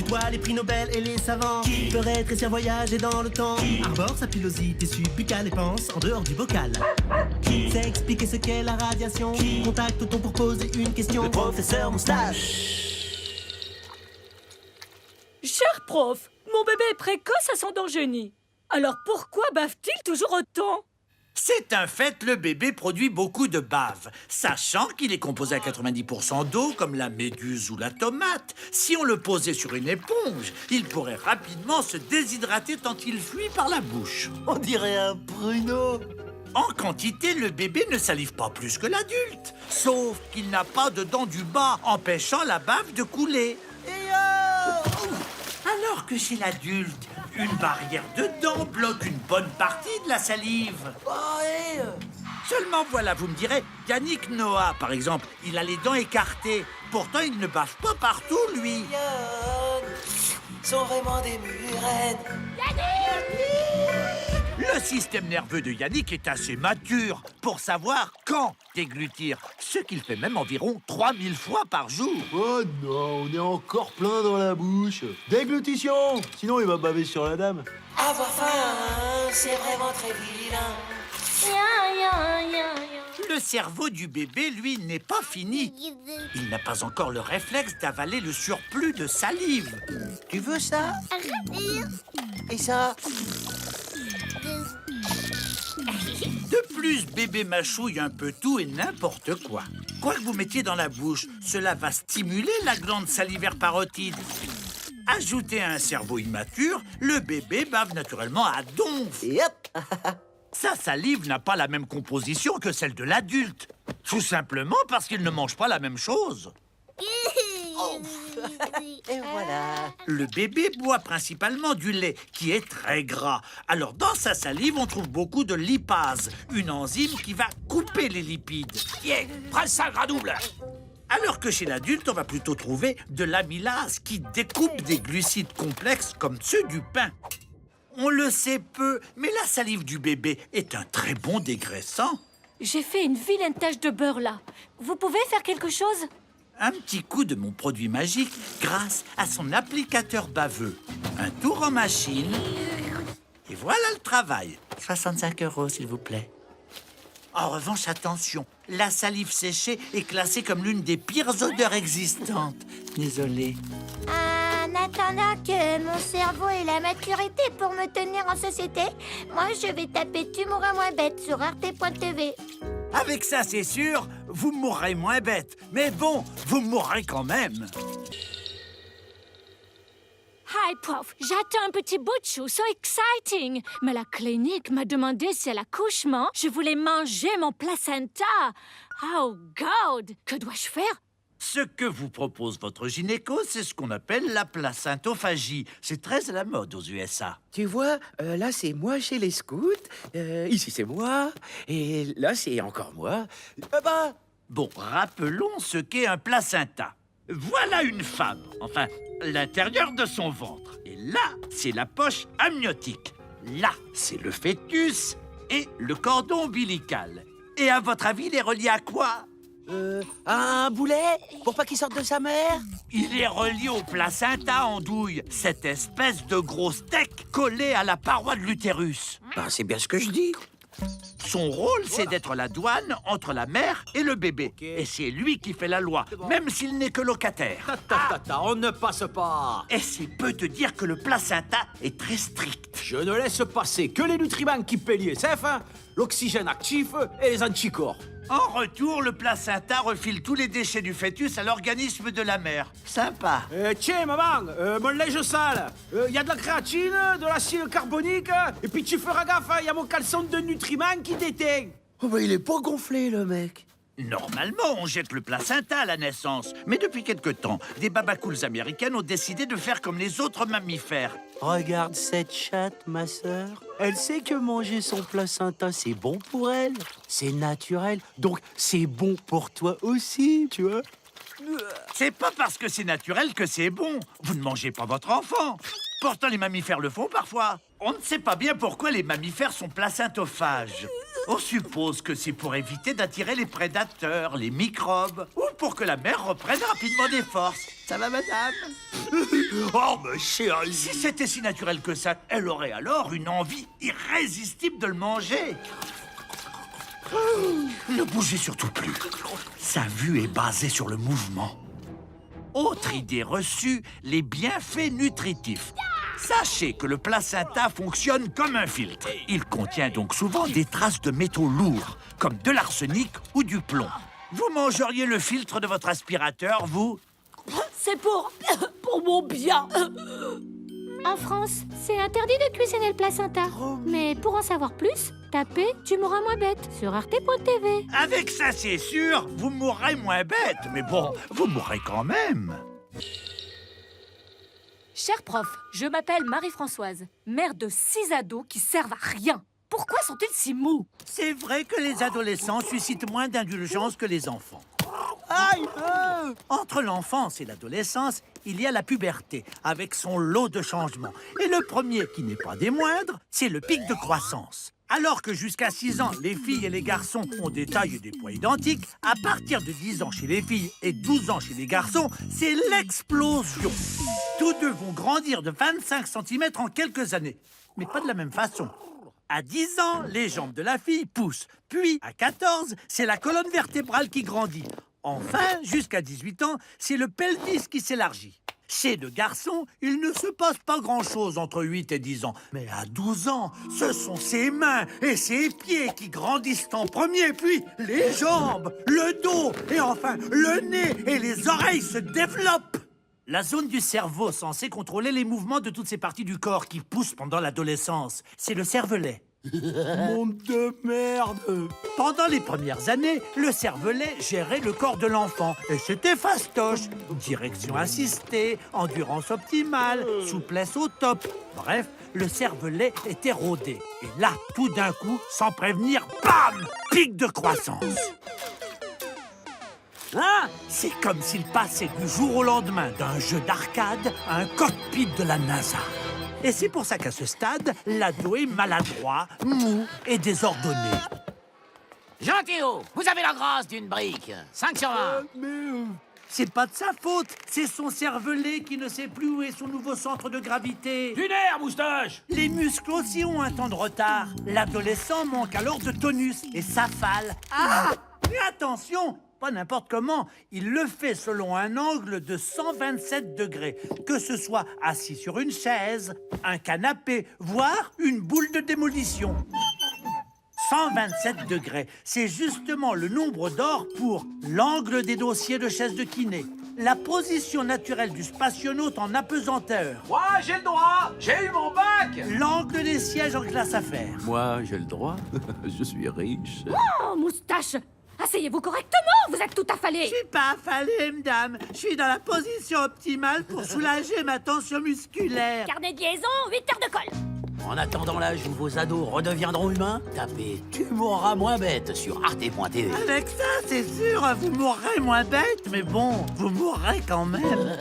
Pourquoi les prix Nobel et les savants feraient rétrécir voyager dans le temps, arborent sa pilosité subbuccale et pense en dehors du bocal. C'est expliquer ce qu'est la radiation. Contacte-t-on pour poser une question? Le professeur Moustache. Cher prof, mon bébé est précoce à son don génie. Alors pourquoi bave-t-il toujours autant? C'est un fait, le bébé produit beaucoup de bave. Sachant qu'il est composé à 90% d'eau, comme la méduse ou la tomate, si on le posait sur une éponge, il pourrait rapidement se déshydrater tant il fuit par la bouche. On dirait un pruneau. En quantité, le bébé ne salive pas plus que l'adulte, sauf qu'il n'a pas de dents du bas, empêchant la bave de couler. Alors que chez l'adulte, une barrière de dents bloque une bonne partie de la salive. Seulement voilà, vous me direz, Yannick Noah, par exemple, il a les dents écartées. Pourtant, il ne bave pas partout, lui. Sont vraiment des murennes. Le système nerveux de Yannick est assez mature pour savoir quand déglutir, ce qu'il fait même environ 3000 fois par jour. Oh non, on est encore plein dans la bouche. Déglutition, sinon il va baver sur la dame. Avoir faim, c'est vraiment très vilain. Le cerveau du bébé, lui, n'est pas fini. Il n'a pas encore le réflexe d'avaler le surplus de salive. Tu veux ça? Et ça? De plus, bébé mâchouille un peu tout et n'importe quoi. Quoi que vous mettiez dans la bouche, cela va stimuler la glande salivaire parotide. Ajouté à un cerveau immature, le bébé bave naturellement à donf. Et hop! Sa salive n'a pas la même composition que celle de l'adulte. Tout simplement parce qu'il ne mange pas la même chose. Et voilà. Le bébé boit principalement du lait, qui est très gras. Alors, dans sa salive, on trouve beaucoup de lipase, une enzyme qui va couper les lipides. Prends ça, gras double. Alors que chez l'adulte, on va plutôt trouver de l'amylase, qui découpe des glucides complexes comme ceux du pain. On le sait peu, mais la salive du bébé est un très bon dégraissant. J'ai fait une vilaine tache de beurre là. Vous pouvez faire quelque chose? Un petit coup de mon produit magique grâce à son applicateur baveux. Un tour en machine. Et voilà le travail. 65 €, s'il vous plaît. En revanche, attention, la salive séchée est classée comme l'une des pires odeurs existantes. Désolé. En attendant que mon cerveau ait la maturité pour me tenir en société, moi je vais taper Tu mourras moins bête sur arte.tv. Avec ça, c'est sûr, vous mourrez moins bête. Mais bon, vous mourrez quand même. Hi, prof. J'attends un petit bout de chou. So exciting. Mais la clinique m'a demandé si à l'accouchement, je voulais manger mon placenta. Oh, God. Que dois-je faire? Ce que vous propose votre gynéco, c'est ce qu'on appelle la placentophagie. C'est très à la mode aux USA. Tu vois, là, c'est moi chez les scouts. Ici, c'est moi. Et là, c'est encore moi. Bon, rappelons ce qu'est un placenta. Voilà une femme, enfin, l'intérieur de son ventre. Et là, c'est la poche amniotique. Là, c'est le fœtus et le cordon ombilical. Et à votre avis, il est relié à quoi? Un boulet? Pour pas qu'il sorte de sa mère? Il est relié au placenta, andouille, cette espèce de gros steak collé à la paroi de l'utérus. C'est bien ce que je dis. Son rôle, c'est d'être la douane entre la mère et le bébé. Et c'est lui qui fait la loi, même s'il n'est que locataire. On ne passe pas. Et c'est peu te dire que le placenta est très strict. Je ne laisse passer que les nutriments qui paient l'ISF, l'oxygène actif et les anticorps. En retour, le placenta refile tous les déchets du fœtus à l'organisme de la mère. Sympa. Tiens, maman, mon linge sale. Il y a de la créatine, de l'acide carbonique, et puis tu feras gaffe, il y a mon caleçon de nutriments qui déteint. Il est pas gonflé, le mec. Normalement, on jette le placenta à la naissance. Mais depuis quelque temps, des babacools américaines ont décidé de faire comme les autres mammifères. Regarde cette chatte, ma sœur. Elle sait que manger son placenta, c'est bon pour elle. C'est naturel. Donc, c'est bon pour toi aussi, tu vois. C'est pas parce que c'est naturel que c'est bon. Vous ne mangez pas votre enfant. Pourtant, les mammifères le font parfois. On ne sait pas bien pourquoi les mammifères sont placentophages. On suppose que c'est pour éviter d'attirer les prédateurs, les microbes, ou pour que la mère reprenne rapidement des forces. Ça va, madame? Oh, ma chérie, si c'était si naturel que ça, elle aurait alors une envie irrésistible de le manger. Ne bougez surtout plus. Sa vue est basée sur le mouvement. Autre idée reçue, les bienfaits nutritifs. Sachez que le placenta fonctionne comme un filtre. Il contient donc souvent des traces de métaux lourds, comme de l'arsenic ou du plomb. Vous mangeriez le filtre de votre aspirateur, vous? C'est pour mon bien. En France, c'est interdit de cuisiner le placenta. Mais pour en savoir plus, tapez « Tu mourras moins bête » sur arte.tv. Avec ça, c'est sûr, vous mourrez moins bête. Mais bon, vous mourrez quand même. Cher prof, je m'appelle Marie-Françoise, mère de 6 ados qui servent à rien. Pourquoi sont-ils si mous? C'est vrai que les adolescents suscitent moins d'indulgence que les enfants. Entre l'enfance et l'adolescence, il y a la puberté, avec son lot de changements. Et le premier, qui n'est pas des moindres, c'est le pic de croissance. Alors que jusqu'à 6 ans, les filles et les garçons ont des tailles et des poids identiques, à partir de 10 ans chez les filles et 12 ans chez les garçons, c'est l'explosion. Tous deux vont grandir de 25 cm en quelques années, mais pas de la même façon. À 10 ans, les jambes de la fille poussent. Puis, à 14, c'est la colonne vertébrale qui grandit. Enfin, jusqu'à 18 ans, c'est le pelvis qui s'élargit. Chez le garçon, il ne se passe pas grand-chose entre 8 et 10 ans. Mais à 12 ans, ce sont ses mains et ses pieds qui grandissent en premier, puis les jambes, le dos et enfin le nez et les oreilles se développent. La zone du cerveau censée contrôler les mouvements de toutes ces parties du corps qui poussent pendant l'adolescence, c'est le cervelet. Monde de merde. Pendant les premières années, le cervelet gérait le corps de l'enfant. Et c'était fastoche. Direction assistée, endurance optimale, souplesse au top. Bref, le cervelet était rodé. Et là, tout d'un coup, sans prévenir, bam! Pic de croissance. Hein? C'est comme s'il passait du jour au lendemain d'un jeu d'arcade à un cockpit de la NASA. Et c'est pour ça qu'à ce stade, l'ado est maladroit, mou et désordonné. Jean Théo, vous avez la grâce d'une brique. 5 sur 20. C'est pas de sa faute, c'est son cervelet qui ne sait plus où est son nouveau centre de gravité. Du nerf, moustache. Les muscles aussi ont un temps de retard. L'adolescent manque alors de tonus et s'affale. Ah! Mais attention! Pas n'importe comment, il le fait selon un angle de 127 degrés, que ce soit assis sur une chaise, un canapé, voire une boule de démolition. 127 degrés, c'est justement le nombre d'or pour l'angle des dossiers de chaise de kiné, la position naturelle du spationaute en apesanteur, Moi, j'ai le droit. J'ai eu mon bac. l'angle des sièges en classe affaires. Moi, j'ai le droit. Je suis riche. Oh, moustache! Asseyez-vous correctement, vous êtes tout affalé. Je suis pas affalé, madame. Je suis dans la position optimale pour soulager ma tension musculaire. Carnet de liaison, 8 heures de colle. En attendant l'âge où vos ados redeviendront humains, tapez « Tu mourras moins bête » sur arte.tv. Avec ça, c'est sûr, vous mourrez moins bête, mais bon, vous mourrez quand même.